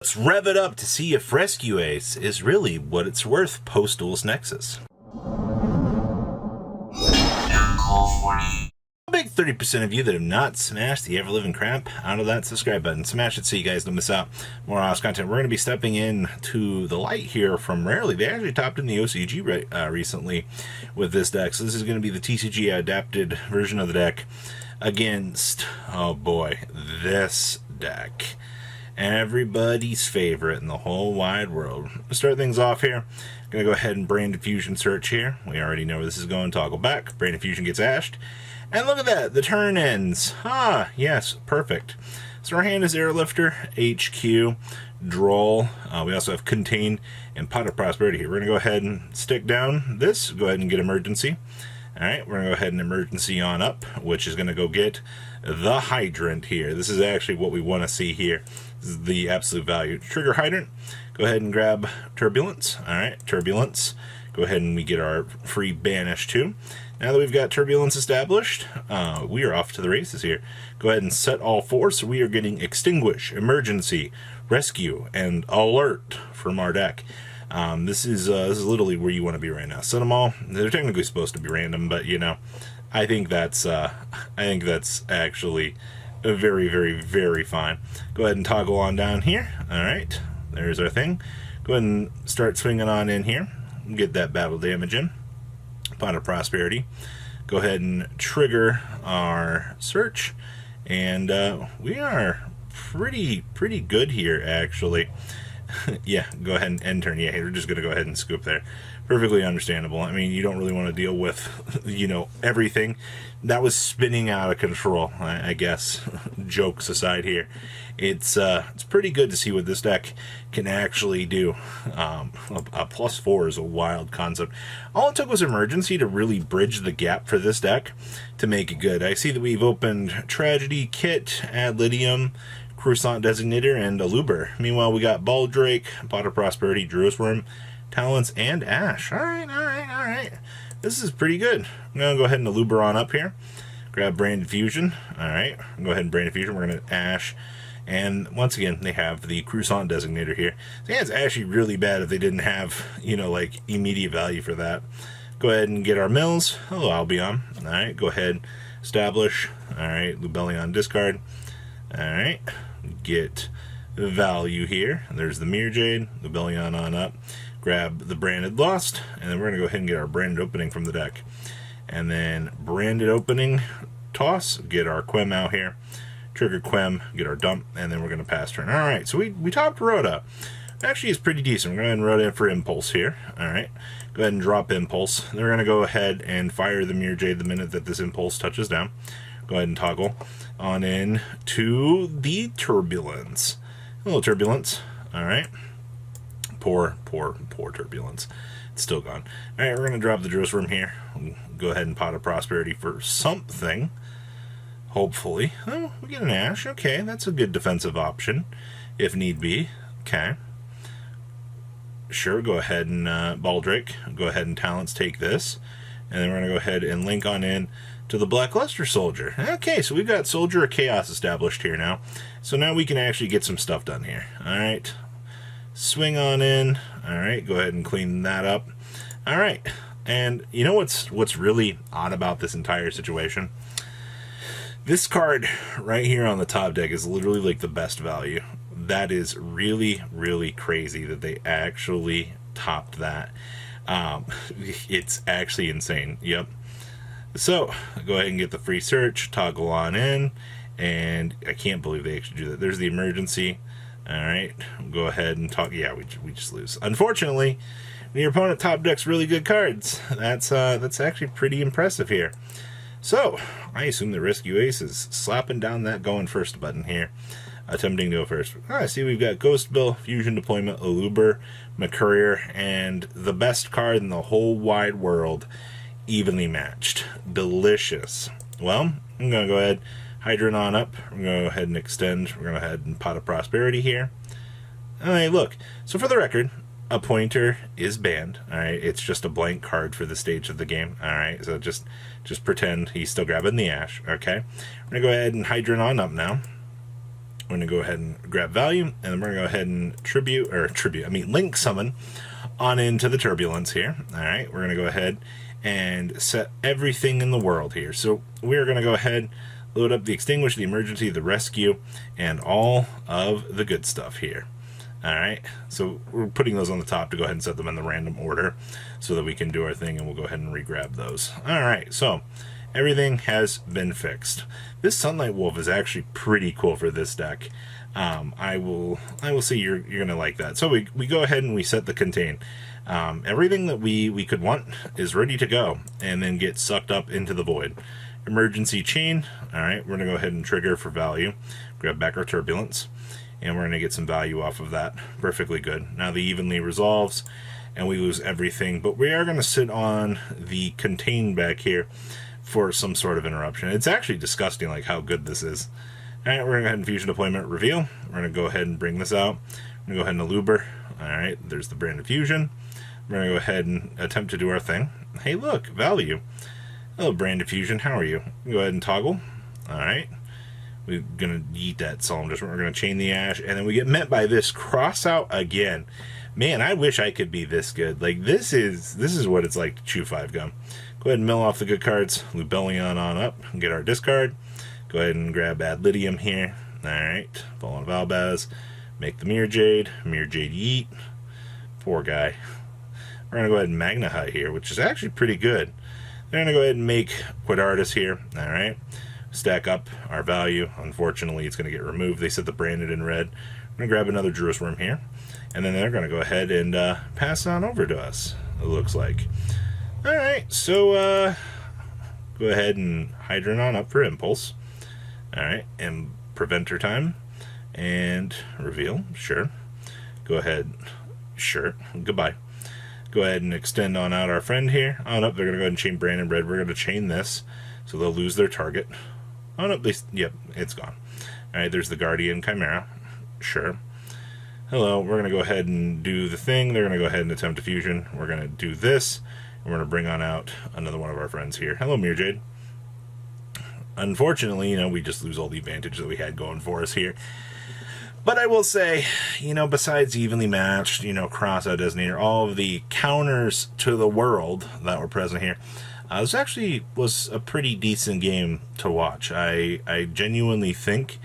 Let's rev it up to see if Rescue Ace is really what it's worth post-Duelist Nexus. A big 30% of you that have not smashed the ever-living crap out of that subscribe button. Smash it so you guys don't miss out more awesome content. We're going to be stepping in to the light here from Rarely. They actually topped in the OCG recently with this deck. So this is going to be the TCG adapted version of the deck against, oh boy, this deck. Everybody's favorite in the whole wide world. To start things off here, I'm going to go ahead and Brain Diffusion search here. We already know where this is going. Toggle back. Brain Diffusion gets ashed. And look at that. The turn ends. Ah, yes. Perfect. So our hand is Airlifter, HQ, Droll. We also have Contain and Pot of Prosperity here. We're going to go ahead and stick down this. Go ahead and get Emergency. Alright, we're going to go ahead and Emergency on up, which is going to go get the Hydrant here. This is actually what we want to see here. This is the absolute value. Trigger Hydrant. Go ahead and grab Turbulence. Alright, Turbulence. Go ahead and we get our free Banish too. Now that we've got Turbulence established, we are off to the races here. Go ahead and set all four, so we are getting Extinguish, Emergency, Rescue, and Alert from our deck. This is literally where you want to be right now. Set them all. They're technically supposed to be random, but you know, I think that's actually very, very, very fine. Go ahead and toggle on down here. All right, there's our thing. Go ahead and start swinging on in here. Get that battle damage in. Pot of Prosperity. Go ahead and trigger our search, and we are pretty good here actually. Yeah, go ahead and end turn. Yeah, we're just gonna go ahead and scoop there. Perfectly understandable. I mean, you don't really want to deal with, you know, everything that was spinning out of control, I guess. Jokes aside here, it's pretty good to see what this deck can actually do. A +4 is a wild concept. All it took was Emergency to really bridge the gap for this deck to make it good. I see that we've opened Tragedy, Kit, Ad Lidium, Croissant Designator, and Aluber. Meanwhile, we got Baldrake, Pot of Prosperity, Druid's Worm, Talents, and Ash. Alright. This is pretty good. I'm going to go ahead and Aluber on up here. Grab Brain Diffusion. Alright, go ahead and Brain Diffusion. We're going to Ash. And once again, they have the Croissant Designator here. So yeah, it's actually really bad if they didn't have, you know, like, immediate value for that. Go ahead and get our mills. Hello, Albion. Alright, go ahead, establish. Alright, Lubellion discard. Alright, get value here. There's the Mirror Jade, Lubellion on up. Grab the Branded Lost, and then we're going to go ahead and get our Branded Opening from the deck. And then Branded Opening, toss, get our Quem out here. Trigger Quem, get our dump, and then we're going to pass turn. Alright, so we topped Rhoda. Actually, it's pretty decent. We're going to Rhoda in for Impulse here. Alright, go ahead and drop Impulse. Then we're going to go ahead and fire the Mirror Jade the minute that this Impulse touches down. Go ahead and toggle on in to the Turbulence. A little Turbulence. Alright. Poor Turbulence. It's still gone. Alright, we're going to drop the Druid's Worm here. Go ahead and Pot of Prosperity for something. Hopefully. Oh, we get an Ash. Okay, that's a good defensive option, if need be. Okay. Sure, go ahead and Baldrake. Go ahead and Talents take this. And then we're going to go ahead and link on in to the Black Luster Soldier. Okay, so we've got Soldier of Chaos established here now. So now we can actually get some stuff done here. Alright. Swing on in. Alright, go ahead and clean that up. Alright. And you know what's really odd about this entire situation? This card right here on the top deck is literally like the best value. That is really, really crazy that they actually topped that. It's actually insane. Yep. So, go ahead and get the free search, toggle on in, and I can't believe they actually do that. There's the Emergency. Alright, go ahead and talk. Yeah, we just lose. Unfortunately, when your opponent top decks really good cards, that's actually pretty impressive here. So, I assume the Rescue Ace is slapping down that going first button here. Attempting to go first. I see we've got Ghost Bill, Fusion Deployment, Aluber, McCourier, and the best card in the whole wide world, evenly matched. Delicious. Well, I'm going to go ahead, Hydrant on up. We're going to go ahead and extend. We're going to go ahead and Pot of Prosperity here. Alright, look. So for the record, a pointer is banned. Alright, it's just a blank card for the stage of the game. Alright, so just pretend he's still grabbing the Ash. Okay, we're going to go ahead and Hydrant on up now. We're going to go ahead and grab value, and then we're going to go ahead and link summon on into the turbulence here. All right, we're going to go ahead and set everything in the world here. So we're going to go ahead, load up the extinguish, the emergency, the rescue, and all of the good stuff here. All right, so we're putting those on the top to go ahead and set them in the random order so that we can do our thing, and we'll go ahead and re-grab those. All right, so everything has been fixed. This Sunlight Wolf is actually pretty cool for this deck. I will say you're gonna like that. So we go ahead and we set the contain. Everything that we could want is ready to go, and then get sucked up into the void. Emergency chain. All right, we're gonna go ahead and trigger for value. Grab back our turbulence, and we're gonna get some value off of that. Perfectly good. Now the evenly resolves, and we lose everything, but we are gonna sit on the contain back here for some sort of interruption. It's actually disgusting, like how good this is. All right, we're gonna go ahead and fusion deployment reveal. We're gonna go ahead and bring this out. We're gonna go ahead and eluber. All right, there's the brand of fusion. We're gonna go ahead and attempt to do our thing. Hey, look, value. Hello, brand of fusion. How are you? Go ahead and toggle. All right, we're gonna yeet that solemn judgment. We're gonna chain the ash, and then we get met by this cross out again. Man, I wish I could be this good. Like this is what it's like to chew 5 gum. Go ahead and mill off the good cards. Lubellion on up and get our discard. Go ahead and grab Ad Lydium here. Alright. Fallen Valbaz. Make the Mirror Jade. Mirror Jade yeet. Poor guy. We're going to go ahead and Magna Hut here, which is actually pretty good. They're going to go ahead and make Quadratus here. Alright. Stack up our value. Unfortunately, it's going to get removed. They set the branded in red. We're going to grab another Druis Worm here. And then they're going to go ahead and pass on over to us, it looks like. Alright, so go ahead and Hydron on up for Impulse. Alright, and Preventer time. And reveal, sure. Go ahead, sure, goodbye. Go ahead and extend on out our friend here. On up, they're going to go ahead and chain Branded Red. We're going to chain this, so they'll lose their target. On up, yep, it's gone. Alright, there's the Guardian Chimera, sure. Hello, we're going to go ahead and do the thing. They're going to go ahead and attempt a fusion. We're going to do this. And we're going to bring on out another one of our friends here. Hello, Mirror Jade. Unfortunately, we just lose all the advantage that we had going for us here. But I will say, besides evenly matched, cross-out designator, all of the counters to the world that were present here, this actually was a pretty decent game to watch. I genuinely think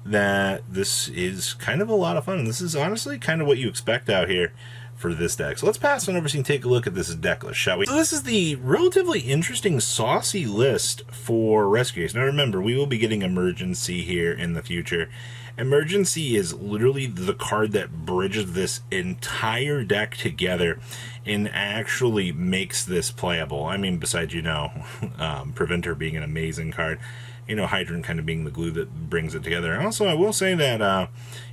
that this is kind of a lot of fun. This is honestly kind of what you expect out here for this deck. So let's pass on over and take a look at this deck list, shall we? So this is the relatively interesting saucy list for Rescue Ace. Now remember, we will be getting Emergency here in the future. Emergency is literally the card that bridges this entire deck together and actually makes this playable. I mean, besides, Preventer being an amazing card, Hydron kind of being the glue that brings it together. And also, I will say that,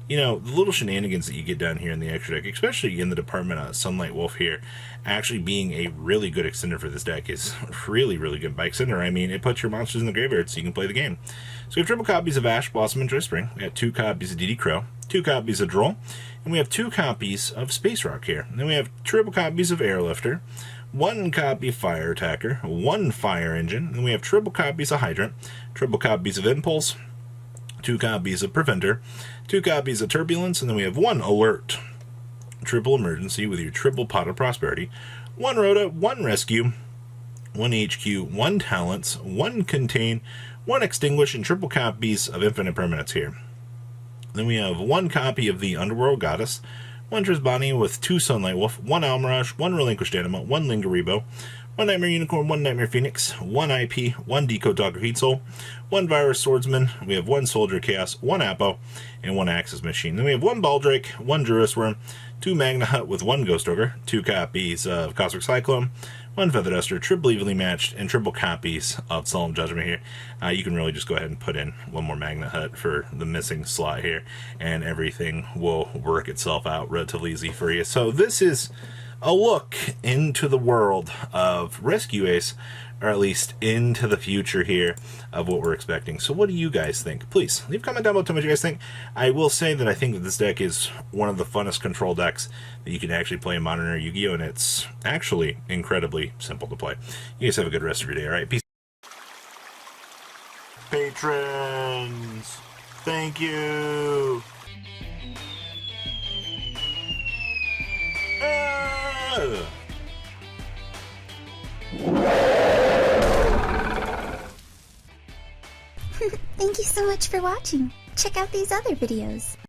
the little shenanigans that you get down here in the extra deck, especially in the department of Sunlight Wolf here, actually being a really good extender for this deck is really, really good. By extender, I mean it puts your monsters in the graveyard so you can play the game. So we have triple copies of Ash Blossom and Joy Spring. We have 2 copies of DD Crow, 2 copies of Droll, and we have 2 copies of Space Rock here. And then we have triple copies of Airlifter, 1 copy of Fire Attacker, 1 Fire Engine, and we have triple copies of Hydrant, triple copies of Impulse, 2 copies of Preventer, 2 copies of Turbulence, and then we have 1 Alert. Triple Emergency with your triple Pot of Prosperity, 1 Rhoda, 1 Rescue, 1 HQ, 1 Talents, 1 Contain, 1 Extinguish, and triple copies of Infinite Permanence here. Then we have 1 copy of the Underworld Goddess, 1 Trisbani with 2 Sunlight Wolf, 1 Almirage, 1 Relinquished Anima, 1 Lingaribo, 1 Nightmare Unicorn, 1 Nightmare Phoenix, 1 IP, 1 Decode Dogger Heat Soul, 1 Virus Swordsman, we have 1 Soldier Chaos, 1 Apo, and 1 Axis Machine. Then we have 1 Baldrake, 1 Druis Worm, 2 Magna Hut with 1 Ghost Ogre, 2 copies of Cosmic Cyclone, 1 Feather Duster, triple evenly matched, and triple copies of Solemn Judgment here. You can really just go ahead and put in 1 more Magna Hut for the missing slot here, and everything will work itself out relatively easy for you. So this is a look into the world of Rescue Ace, or at least into the future here of what we're expecting. So what do you guys think? Please leave a comment down below, tell me what you guys think. I will say that I think that this deck is one of the funnest control decks that you can actually play in Modern Era Yu-Gi-Oh! And it's actually incredibly simple to play. You guys have a good rest of your day, alright? Peace. Patrons! Thank you. Ah! Thank you so much for watching. Check out these other videos.